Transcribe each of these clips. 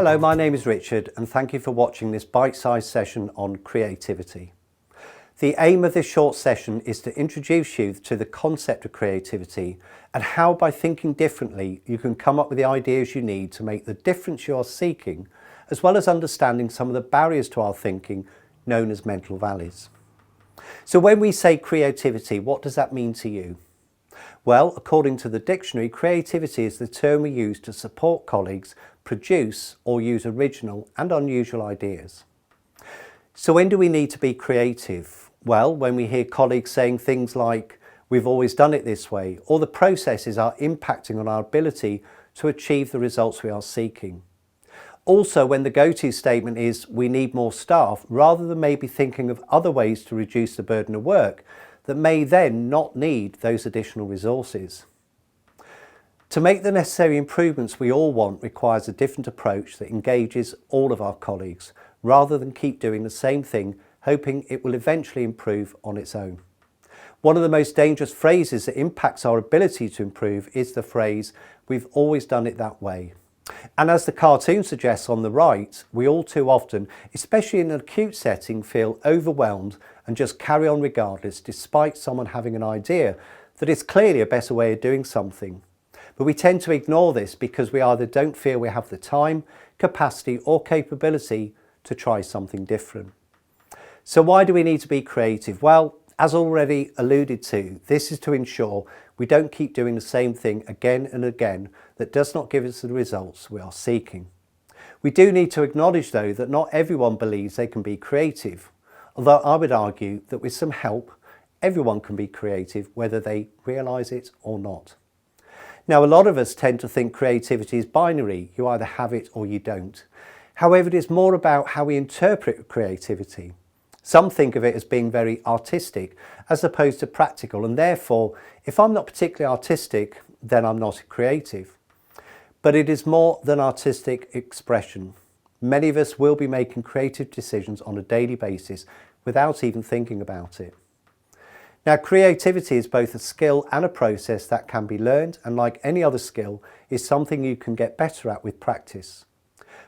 Hello, my name is Richard and thank you for watching this bite-sized session on creativity. The aim of this short session is to introduce you to the concept of creativity and how by thinking differently you can come up with the ideas you need to make the difference you are seeking, as well as understanding some of the barriers to our thinking known as mental valleys. So when we say creativity, what does that mean to you? Well, according to the dictionary, creativity is the term we use to support colleagues produce or use original and unusual ideas. So when do we need to be creative? Well, when we hear colleagues saying things like, "We've always done it this way," or the processes are impacting on our ability to achieve the results we are seeking. Also, when the go-to statement is, "We need more staff," rather than maybe thinking of other ways to reduce the burden of work that may then not need those additional resources. To make the necessary improvements we all want requires a different approach that engages all of our colleagues, rather than keep doing the same thing, hoping it will eventually improve on its own. One of the most dangerous phrases that impacts our ability to improve is the phrase, "We've always done it that way." And as the cartoon suggests on the right, we all too often, especially in an acute setting, feel overwhelmed and just carry on regardless, despite someone having an idea that is clearly a better way of doing something. But we tend to ignore this because we either don't feel we have the time, capacity or capability to try something different. So why do we need to be creative? Well, as already alluded to, this is to ensure we don't keep doing the same thing again and again that does not give us the results we are seeking. We do need to acknowledge though that not everyone believes they can be creative, although I would argue that with some help, everyone can be creative whether they realise it or not. Now, a lot of us tend to think creativity is binary, you either have it or you don't. However, it is more about how we interpret creativity. Some think of it as being very artistic as opposed to practical, and therefore, if I'm not particularly artistic, then I'm not creative. But it is more than artistic expression. Many of us will be making creative decisions on a daily basis without even thinking about it. Now, creativity is both a skill and a process that can be learned, and like any other skill, is something you can get better at with practice.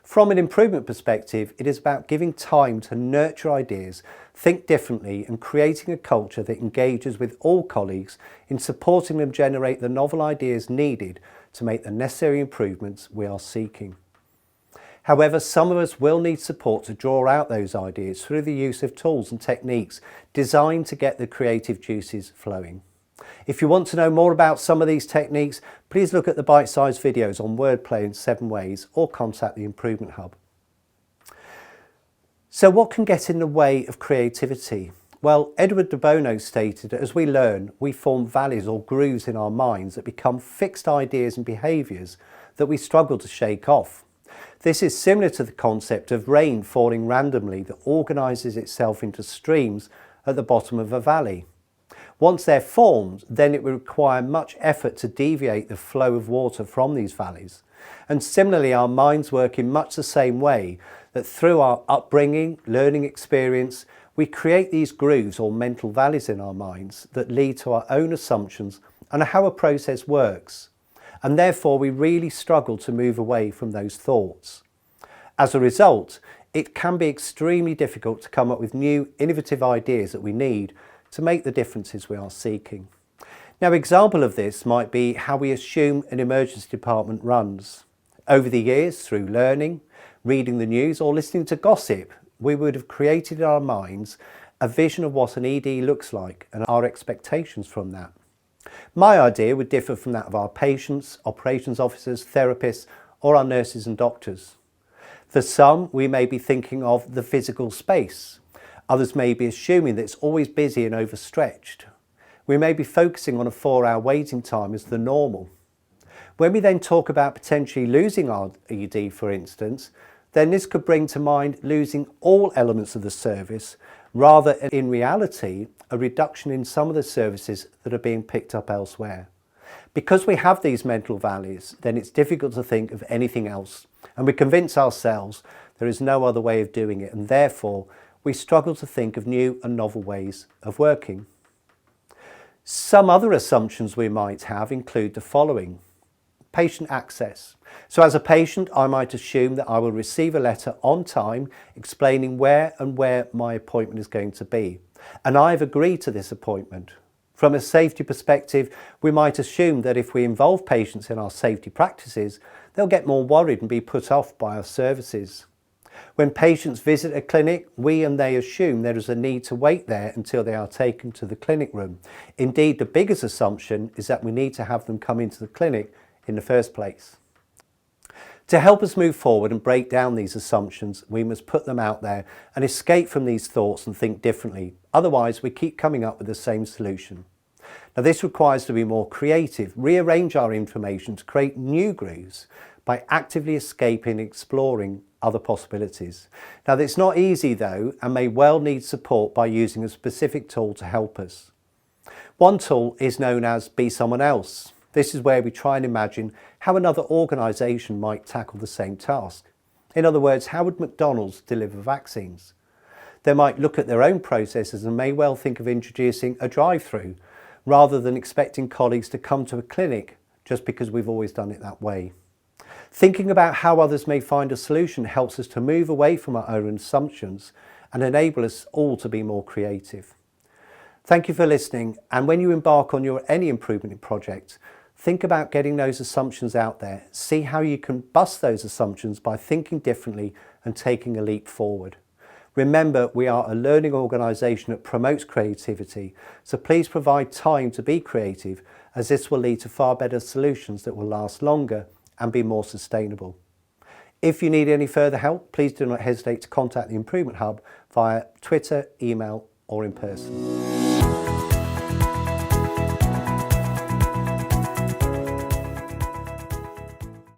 From an improvement perspective, it is about giving time to nurture ideas, think differently, and creating a culture that engages with all colleagues in supporting them generate the novel ideas needed to make the necessary improvements we are seeking. However, some of us will need support to draw out those ideas through the use of tools and techniques designed to get the creative juices flowing. If you want to know more about some of these techniques, please look at the bite-sized videos on wordplay in 7 ways or contact the Improvement Hub. So what can get in the way of creativity? Well, Edward de Bono stated that as we learn, we form valleys or grooves in our minds that become fixed ideas and behaviours that we struggle to shake off. This is similar to the concept of rain falling randomly that organises itself into streams at the bottom of a valley. Once they're formed, then it will require much effort to deviate the flow of water from these valleys. And similarly, our minds work in much the same way, that through our upbringing, learning experience, we create these grooves or mental valleys in our minds that lead to our own assumptions and how a process works. And therefore we really struggle to move away from those thoughts. As a result, it can be extremely difficult to come up with new, innovative ideas that we need to make the differences we are seeking. Now, an example of this might be how we assume an emergency department runs. Over the years, through learning, reading the news or listening to gossip, we would have created in our minds a vision of what an ED looks like and our expectations from that. My idea would differ from that of our patients, operations officers, therapists, or our nurses and doctors. For some, we may be thinking of the physical space. Others may be assuming that it's always busy and overstretched. We may be focusing on a 4-hour waiting time as the normal. When we then talk about potentially losing our ED, for instance, then this could bring to mind losing all elements of the service, rather in reality, a reduction in some of the services that are being picked up elsewhere. Because we have these mental valleys, then it's difficult to think of anything else, and we convince ourselves there is no other way of doing it, and therefore we struggle to think of new and novel ways of working. Some other assumptions we might have include the following. patient access. So as a patient, I might assume that I will receive a letter on time explaining where my appointment is going to be. And I've agreed to this appointment. From a safety perspective, we might assume that if we involve patients in our safety practices, they'll get more worried and be put off by our services. When patients visit a clinic, we and they assume there is a need to wait there until they are taken to the clinic room. Indeed, the biggest assumption is that we need to have them come into the clinic in the first place. To help us move forward and break down these assumptions, we must put them out there and escape from these thoughts and think differently. Otherwise, we keep coming up with the same solution. Now, this requires to be more creative, rearrange our information to create new grooves by actively escaping and exploring other possibilities. Now, it's not easy though, and may well need support by using a specific tool to help us. One tool is known as Be Someone Else. This is where we try and imagine how another organisation might tackle the same task. In other words, how would McDonald's deliver vaccines? They might look at their own processes and may well think of introducing a drive-through rather than expecting colleagues to come to a clinic just because we've always done it that way. Thinking about how others may find a solution helps us to move away from our own assumptions and enable us all to be more creative. Thank you for listening, and when you embark on your any improvement project, think about getting those assumptions out there. See how you can bust those assumptions by thinking differently and taking a leap forward. Remember, we are a learning organisation that promotes creativity, so please provide time to be creative, as this will lead to far better solutions that will last longer and be more sustainable. If you need any further help, please do not hesitate to contact the Improvement Hub via Twitter, email or in person.